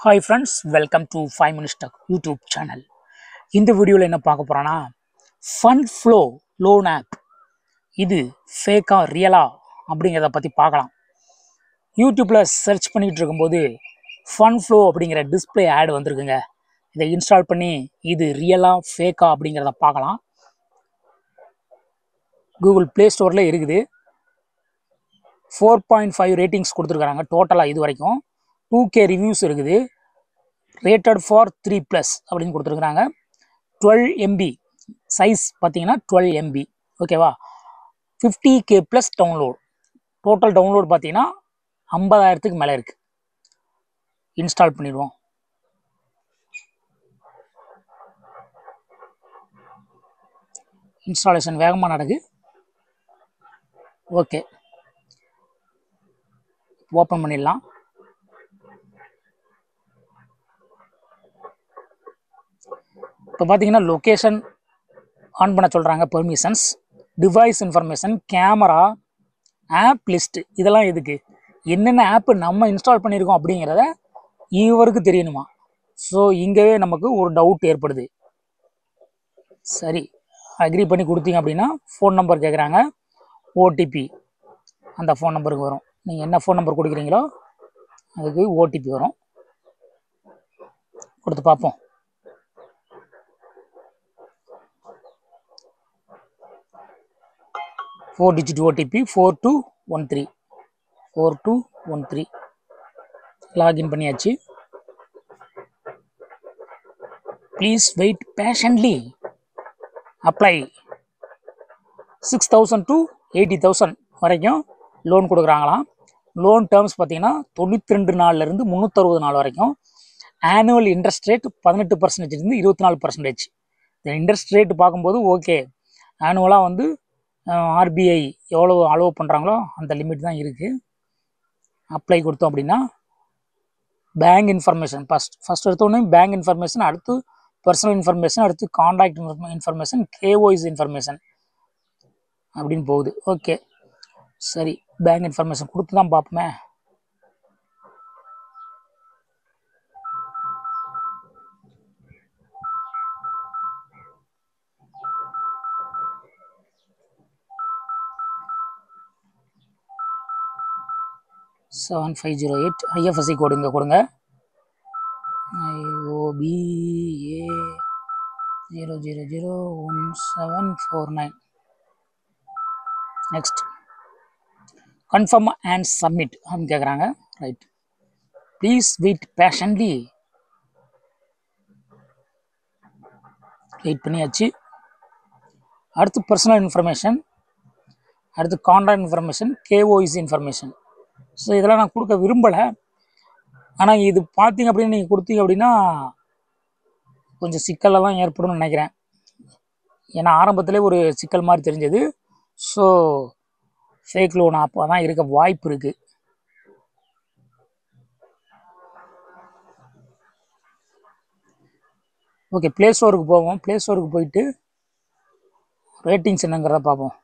Hi friends, welcome to 5 Minutes Tech YouTube channel. இந்த வீடியோவில் என்ன பார்க்க போகிறோன்னா ஃபண்ட் ஃப்ளோ லோன் ஆப் இது ஃபேக்கா ரியலா அப்படிங்கிறத பற்றி பார்க்கலாம். யூடியூப்பில் சர்ச் பண்ணிகிட்டு இருக்கும்போது ஃபண்ட் ஃப்ளோ அப்படிங்கிற டிஸ்பிளே ஆட் வந்திருக்குங்க. இதை இன்ஸ்டால் பண்ணி இது ரியலா ஃபேக்கா அப்படிங்கிறத பார்க்கலாம். கூகுள் ப்ளே ஸ்டோரில் இருக்குது. 4.5 ரேட்டிங்ஸ் கொடுத்துருக்காங்க டோட்டலாக இது வரைக்கும். 2K ரிவ்யூஸ் இருக்குது. ரேட்டட் ஃபார் 3+ அப்படின்னு கொடுத்துருக்குறாங்க. 12 MB சைஸ் பார்த்தீங்கன்னா 12 MB ஓகேவா. 50K plus download. Total download பார்த்தீங்கன்னா 50,000க்கு மேலே இருக்குது. இன்ஸ்டால் பண்ணிடுவோம். இன்ஸ்டாலேஷன் வேகமாக நடக்கு. ஓகே, ஓப்பன் பண்ணிடலாம். இப்போ பார்த்தீங்கன்னா லொக்கேஷன் ஆன் பண்ண சொல்கிறாங்க, permissions, device information, camera, app list. இதெல்லாம் எதுக்கு, என்னென்ன ஆப்பு நம்ம இன்ஸ்டால் பண்ணியிருக்கோம் அப்படிங்கிறத இவருக்கு தெரியணுமா. ஸோ இங்கேயே நமக்கு ஒரு டவுட் ஏற்படுது. சரி, அக்ரி பண்ணி கொடுத்தீங்க அப்படின்னா ஃபோன் நம்பர் கேட்குறாங்க. ஓடிபி அந்த ஃபோன் நம்பருக்கு வரும். நீங்கள் என்ன ஃபோன் நம்பர் கொடுக்குறீங்களோ அதுக்கு ஓடிபி வரும். கொடுத்து பார்ப்போம். ஃபோர் டிஜிட் ஓடிபி 4213 லாகின் பண்ணியாச்சு. Please wait patiently. Apply. 6,000 to 80,000 வரைக்கும் லோன் கொடுக்குறாங்களாம். லோன் டேர்ம்ஸ் பார்த்தீங்கன்னா 92 நாள்லேருந்து 360 நாள் வரைக்கும். Annual interest rate 18% 24%. இந்த இன்ட்ரெஸ்ட் ரேட் பார்க்கும்போது ஓகே, ஆனுவலாக வந்து ஆர்பிஐ எவ்வளோ அலோவ் பண்ணுறாங்களோ அந்த லிமிட் தான் இருக்குது. அப்ளை கொடுத்தோம் அப்படின்னா பேங்க் இன்ஃபர்மேஷன் ஃபஸ்ட் எடுத்தோடனே பேங்க் இன்ஃபர்மேஷன், அடுத்து பர்சனல் இன்ஃபர்மேஷன், அடுத்து கான்டாக்ட் இன்ஃபர்மேஷன், கேஒய்சி இன்ஃபர்மேஷன் அப்படின்னு போகுது. ஓகே சரி, பேங்க் இன்ஃபர்மேஷன் கொடுத்து தான் பார்ப்போமே. $7508 IFSC கோடு இங்கே கொடுங்க. IOBA 0001749. Next confirm and submit அப்படின்னு கேட்குறாங்க. Right. Please wait patiently. Wait பண்ணியாச்சு. அடுத்து பர்சனல் இன்ஃபர்மேஷன், அடுத்து contact information, KYC information. So இதெல்லாம் நான் கொடுக்க விரும்பலை. ஆனால் இது பார்த்தீங்க அப்படின்னு நீங்கள் கொடுத்தீங்க அப்படின்னா கொஞ்சம் சிக்கலில் தான் ஏற்படும்னு நினைக்கிறேன். ஏன்னா ஆரம்பத்திலே ஒரு சிக்கல் மாதிரி தெரிஞ்சது. ஸோ ஃபேக் லோன் ஆப்பாக தான் இருக்க வாய்ப்பு இருக்குது. ஓகே, ப்ளே ஸ்டோருக்கு போவோம். ப்ளே ஸ்டோருக்கு போயிட்டு ரேட்டிங்ஸ் என்னங்கிறத பார்ப்போம்.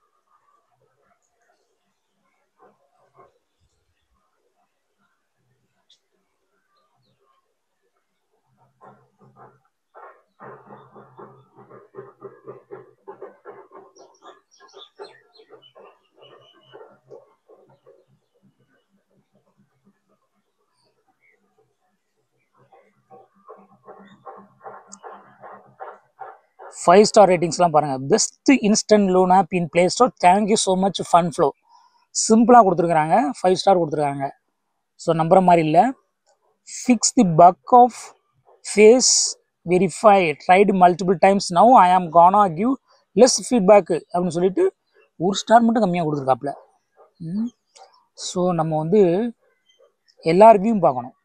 ஃபைவ் ஸ்டார் ரேட்டிங்ஸ்லாம் பாருங்கள். Best instant loan app in play store, thank you so much fund flow. சிம்பிளாக கொடுத்துருக்குறாங்க. 5 ஸ்டார் கொடுத்துருக்காங்க. ஸோ நம்புற மாதிரி இல்லை. Fix the bug of face verify tried multiple times, now I am gonna give less feedback அப்படின்னு சொல்லிட்டு ஒரு ஸ்டார் மட்டும் கம்மியாக கொடுத்துருக்காப்புல. ஸோ நம்ம வந்து எல்லா ரிவ்யூவும் பார்க்கணும்.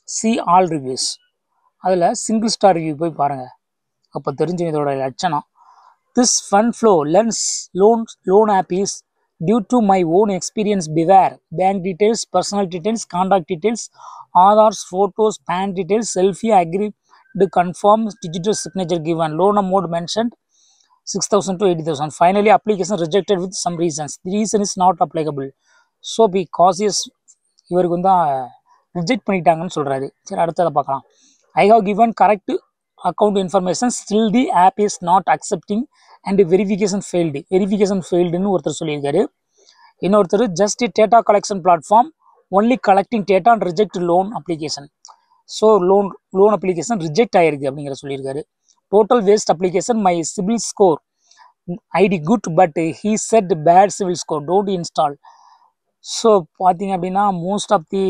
See all reviews. அதில் சிங்கிள் ஸ்டார் ரிவ்யூ போய் பாருங்கள், அப்போ தெரிஞ்ச இதோட லட்சணம். This fund flow lends loan app is due to my own experience. Beware bank details, personal details, contact details, Aadhaars, photos, PAN details, selfie, agree to confirm, digital signature given, loan amount mentioned 6,000 to 80,000. Finally, application rejected with some reasons. The reason is not applicable. So be cautious. இவருக்கு வந்து reject பண்ணிட்டாங்கன்னு சொல்கிறாரு. சரி, அடுத்ததை பார்க்கலாம். I have given correct account information, still the app is not accepting and verification failedன்னு ஒருத்தர் சொல்லியிருக்காரு. இன்னொருத்தர் just a data collection platform only collecting data and reject loan application. So loan application reject ஆகிருக்கு அப்படிங்கிற சொல்லியிருக்காரு. Total waste application, my CIBIL score ID good but he said bad civil score, don't install. So பார்த்தீங்க அப்படின்னா most of the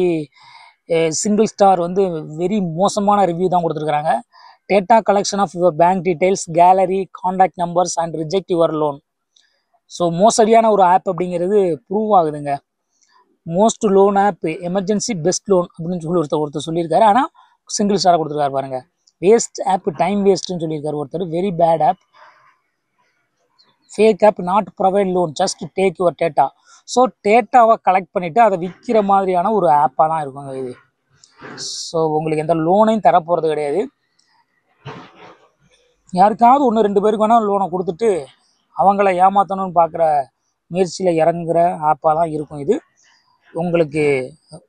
single star வந்து very மோசமான ரிவ்யூ தான் கொடுத்துருக்குறாங்க. Data collection of your bank details, gallery, contact numbers and reject your loan. So மோசடியான ஒரு app அப்படிங்கிறது ப்ரூவ் ஆகுதுங்க. Most loan app emergency best loan அப்படின்னு சொல்லி ஒருத்தர் சொல்லியிருக்காரு. ஆனால் சிங்கிள் ஸ்டாராக கொடுத்துருக்காரு பாருங்க. வேஸ்ட் ஆப், டைம் வேஸ்ட்னு சொல்லியிருக்காரு ஒருத்தர். Very bad app. Fake app, not provide loan, just take your data. So டேட்டாவை கலெக்ட் பண்ணிவிட்டு அதை விற்கிற மாதிரியான ஒரு ஆப்பாக தான் இருக்குங்க இது. ஸோ உங்களுக்கு எந்த லோனையும் தரப்போகிறது கிடையாது. யாருக்காவது 1-2 பேருக்கு வேணால் லோனை கொடுத்துட்டு அவங்கள ஏமாற்றணும்னு பார்க்குற முயற்சியில் இறங்குற ஆப்பாக தான் இருக்கும் இது. உங்களுக்கு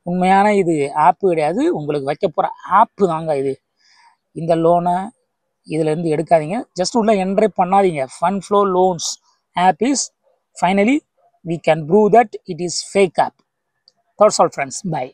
உண்மையான இது ஆப்பு கிடையாது, உங்களுக்கு வைக்க போகிற ஆப்பு தாங்க இது. இந்த லோனை இதிலேருந்து எடுக்காதீங்க, ஜஸ்ட் உள்ள என்ட்ரே பண்ணாதீங்க. Fun flow loans app is finally we can prove that it is fake app. That's all friends, bye.